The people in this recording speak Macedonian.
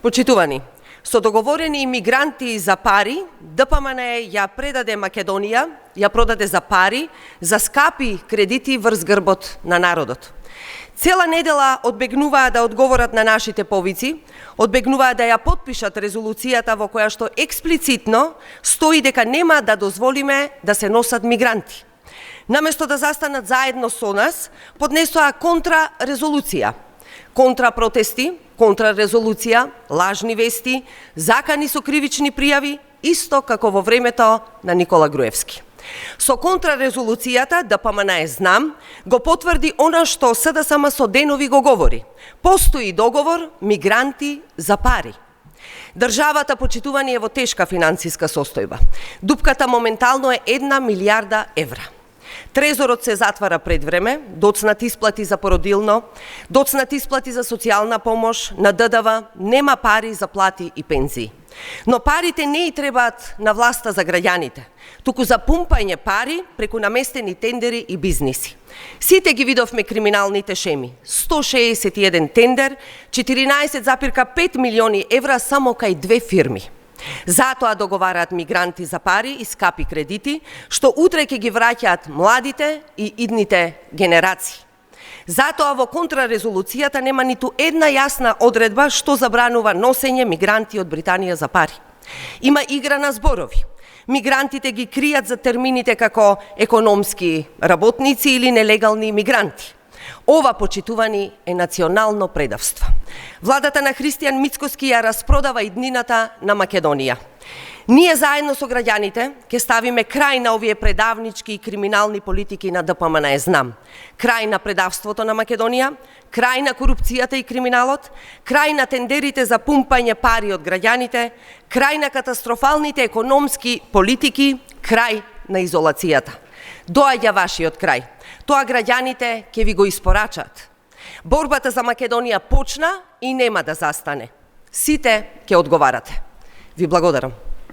Почитувани, со договорени имигранти за пари, ДПМН ја предаде Македонија, ја продаде за пари, за скапи кредити врз грбот на народот. Цела недела одбегнуваа да одговорат на нашите повици, одбегнуваа да ја потпишат резолуцијата во која што експлицитно стои дека нема да дозволиме да се носат мигранти. Наместо да застанат заедно со нас, поднесоа контрарезолуција, контрапротести, контрарезолуција, лажни вести, закани со кривични пријави, исто како во времето на Никола Груевски. Со контрарезолуцијата ДПМН знам, го потврди она што СДСМ со денови го говори. Постои договор мигранти за пари. Државата, почитувани, е во тешка финансиска состојба. Дупката моментално е 1 милијарда евра. Трезорот се затвара пред време, доцнат исплати за породилно, доцнат исплати за социјална помош, на ДДВ, нема пари за плати и пензии. Но парите не и требаат на власта за граѓаните, туку за пумпање пари преку наместени тендери и бизниси. Сите ги видовме криминалните шеми. 161 тендер, 14,5 милиони евра само кај 2 фирми. Затоа договараат мигранти за пари и скапи кредити, што утре ќе ги враќаат младите и идните генерации. Затоа во контрарезолуцијата нема ниту една јасна одредба што забранува носење мигранти од Британија за пари. Има игра на зборови. Мигрантите ги кријат за термините како економски работници или нелегални мигранти. Ова, почитувани, е национално предавство. Владата на Христијан Мицкоски ја распродава иднината на Македонија. Ние заедно со граѓаните ќе ставиме крај на овие предавнички и криминални политики на ДПМН знам. Крај на предавството на Македонија, крај на корупцијата и криминалот, крај на тендерите за пумпање пари од граѓаните, крај на катастрофалните економски политики, крај на изолацијата. Доаѓа вашиот крај. Тоа граѓаните ќе ви го испорачат. Борбата за Македонија почна и нема да застане. Сите ќе одговарате. Ви благодарам.